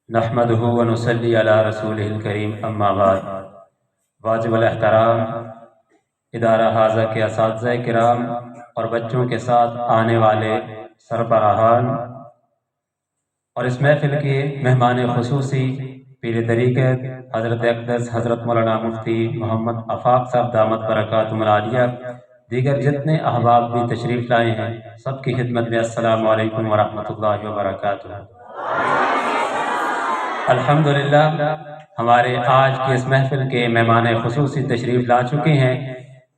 नहमदुहु व नुसल्ली अला रसूलिल करीम अम्मा बाद। वाजिब एहतराम इदारा हाज़ा के असातिज़ा किराम और बच्चों के साथ आने वाले सरबराहान और इस महफ़िल के मेहमान ख़ुसूसी पीर तरीक़त हज़रत अक़दस हज़रत मौलाना मुफ्ती मोहम्मद आफ़ाक़ साहब दामत बरकातुहुल आलिया, दीगर जितने अहबाब भी तशरीफ़ लाए हैं, सबकी खिदमत में अस्सलामु अलैकुम व रहमतुल्लाहि व बरकातुहू। अल्हम्दुलिल्लाह हमारे आज के इस महफ़िल के मेहमान ख़ुसूसी तशरीफ़ ला चुके हैं।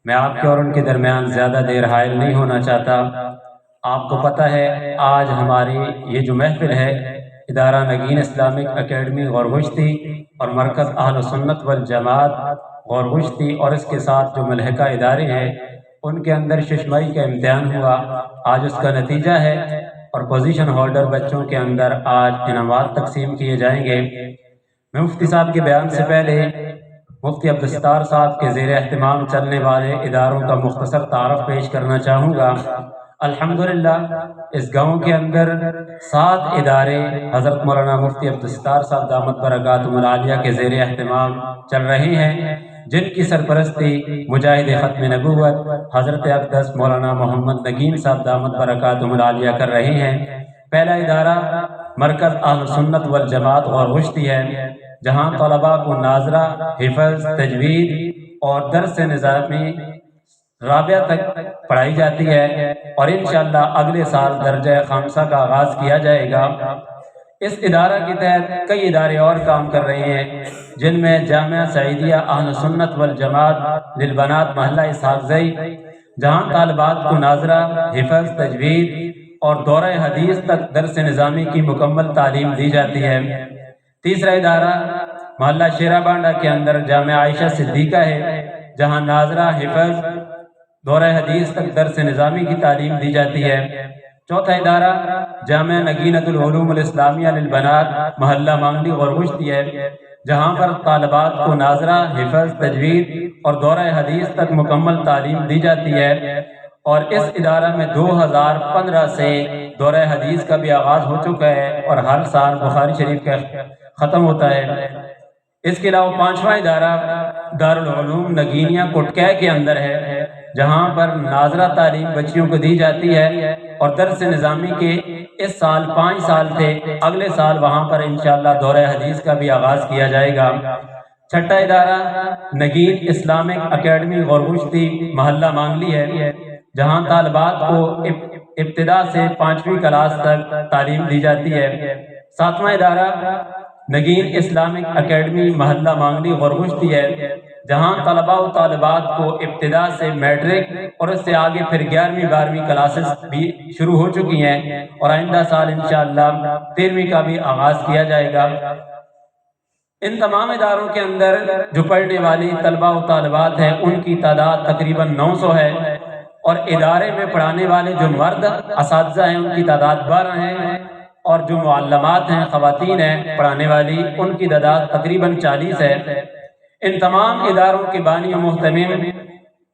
मैं आपके और उनके दरमियान ज़्यादा देर हायल नहीं होना चाहता। आपको पता है आज हमारी ये जो महफ़िल है इदारा नगीन इस्लामिक अकेडमी गौरगुश्ती और मरकज़ अहल सुन्नत वल जमात गौरगुश्ती और इसके साथ जो मलहका इदारे हैं उनके अंदर शशमाई का इम्तिहान हुआ। आज उसका नतीजा है और पोजीशन होल्डर बच्चों के अंदर आज इनामात तकसीम किए जाएंगे। मैं मुफ्ती साहब के बयान से पहले मुफ्ती अब्दुस्तार साहब के ज़ेर एहतमाम चलने वाले इदारों का मुख्तसर तारफ़ पेश करना चाहूँगा। अल्हम्दुलिल्लाह इस गाँव के अंदर 7 इदारे हज़रत मौलाना मुफ्ती अब्दुस्तार साहब दामत बरकातुहुल आलिया के ज़ेर एहतमाम चल रहे हैं, जिनकी सरपरस्ती मुजाहिद ख़त्म नबूवत हज़रत अक़दस मौलाना मोहम्मद नगीन साहब दामत बरकातुहुल आलिया कर रहे हैं। पहला इदारा मरकज़ अहल सुन्नत वल जमात गौरगुश्ती है, जहाँ तलबा को नाज़रा, हिफ़्ज़, तजवीद और दर्स निज़ामी राबिया तक पढ़ाई जाती है और इंशाअल्लाह अगले साल दर्जा खामसा का आगाज़ किया जाएगा। इस इदारा के तहत कई इदारे और काम कर रहे हैं, जिनमें जामिया सईदिया अहल सुन्नत वल जमात लिलबनात महल्ला इसहाक़ज़ई, जहाँ तालिबात को नाज़रा, हिफ़्ज़, तजवीद और दौरा हदीस तक दर्स निज़ामी की मुकम्मल तालीम दी जाती है। तीसरा इदारा महल्ला शेराबांडा के अंदर जामिया आयशा सिद्दीक़ा है, जहाँ नाज़रा, हिफ़्ज़, दौरा हदीस तक दर्स निज़ामी की तालीम दी जाती है। चौथा इदारा जामिया नगीनतुल उलूमुल इस्लामिया लिलबनात महल्ला मांगली गौरगुश्ती है, जहाँ पर तालिबात को नाज़रा, हिफ़्ज़, तजवीद और दौरा हदीस तक मुकम्मल तालीम दी जाती है। और इस इदारा में 2015 से दौरा हदीस का भी आगाज़ हो चुका है और हर साल बुखारी शरीफ का ख़त्म होता है। इसके अलावा 5वां इदारा दारुल उलूम नगीनिया कोटकै के अंदर है, जहाँ पर नाज़रा तालीम बच्चियों को दी जाती है और दर्स निज़ामी के इस साल 5 साल थे, अगले साल वहाँ पर इंशाअल्लाह दौरा हदीस का भी आगाज़ किया जाएगा। छठा इदारा नगीन इस्लामिक अकेडमी गौरगुश्ती महल्ला मांगली है, जहाँ तालिबात को इब्तिदा से 5वीं क्लास तक तालीम दी जाती है। 7वां इदारा नगीन इस्लामिक अकेडमी महल्ला मांगली गौरगुश्ती है, जहाँ तलबा व तालिबात को इब्तिदा से मैट्रिक और उससे आगे फिर 11वीं 12वीं क्लासेस भी शुरू हो चुकी हैं और आइंदा साल इंशाअल्लाह 13वीं का भी आगाज़ किया जाएगा। इन तमाम इदारों के अंदर जो पढ़ने वाली तलबा व तालिबात हैं उनकी तादाद तकरीबन 900 है और इदारे में पढ़ाने वाले जो मर्द असातिज़ा हैं उनकी तादाद 12 हैं और जो मुअल्लमात हैं, ख़वातीन हैं पढ़ाने वाली, उनकी तादाद तकरीबन 40 है। इन तमाम इदारों के बानी और मुहतमिम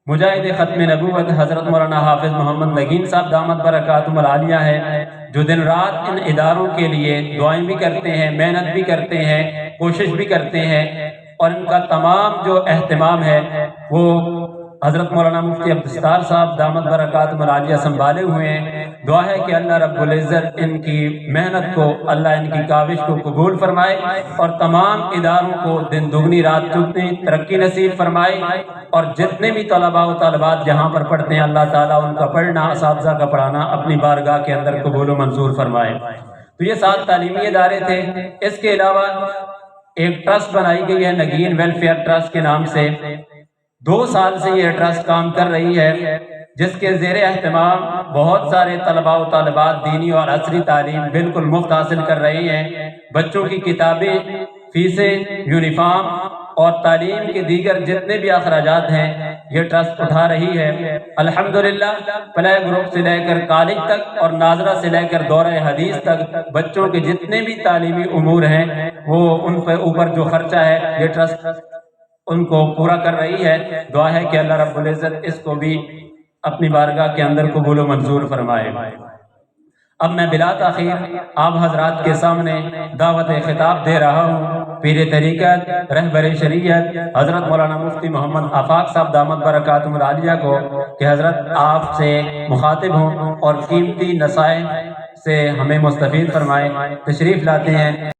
मुजाहिद ख़त्म नबूवत हज़रत मौलाना हाफ़िज़ मोहम्मद नगीन साहब दामत बरकातुहुल आलिया है, जो दिन रात इन इदारों के लिए दुआएं भी करते हैं, मेहनत भी करते हैं, कोशिश भी करते हैं और इनका तमाम जो एहतमाम है वो हज़रत मौलाना मुफ्ती अब्दुस्तार साहब दामत बरकातुहुल आलिया संभाले हुए हैं। दुआ है कि अल्लाह रब्बुल इज़्ज़त इनकी मेहनत को, अल्लाह इनकी काविश को कबूल फरमाए और तमाम इदारों को दिन दुगनी रात चुगनी तरक्की नसीब फरमाए और जितने भी तलबा व तालिबात जहाँ पर पढ़ते हैं अल्लाह ताला उनका पढ़ना, असातिज़ा का पढ़ाना अपनी बारगाह के अंदर कबूल व मंजूर फरमाए। तो ये 7 तालीमी इदारे थे। इसके अलावा एक ट्रस्ट बनाई गई है नगीन वेलफेयर ट्रस्ट के नाम से। 2 साल से ये ट्रस्ट काम कर रही है, जिसके ज़ेर एहतमाम बहुत सारे तलबा व तालिबात दीनी और असरी तालीम बिल्कुल मुफ्त हासिल कर रहे हैं। बच्चों की किताबें, फीसें, यूनिफॉर्म और तालीम के दीगर जितने भी अखराजात हैं ये ट्रस्ट उठा रही है। अल्हम्दुलिल्लाह प्ले ग्रुप से लेकर कॉलेज तक और नाज़रा से लेकर दौरा हदीस तक बच्चों के जितने भी तालीमी उमूर हैं वो उन पर ऊपर जो खर्चा है ये ट्रस्ट उनको पूरा कर रही है। दुआ है कि अल्लाह रब्बुल इज़्ज़त इसको भी अपनी बारगाह के अंदर कबूल व मंजूर फरमाए। اب میں بلا تاخیر آپ حضرات کے سامنے دعوت خطاب دے رہا ہوں پیر طریقت رہبر شریعت حضرت مولانا مفتی محمد آفاق صاحب دامت برکاتہم العالیہ کو کہ حضرت آپ سے مخاطب ہوں اور قیمتی نصائح سے ہمیں مستفید فرمائیں۔ تشریف لاتے ہیں۔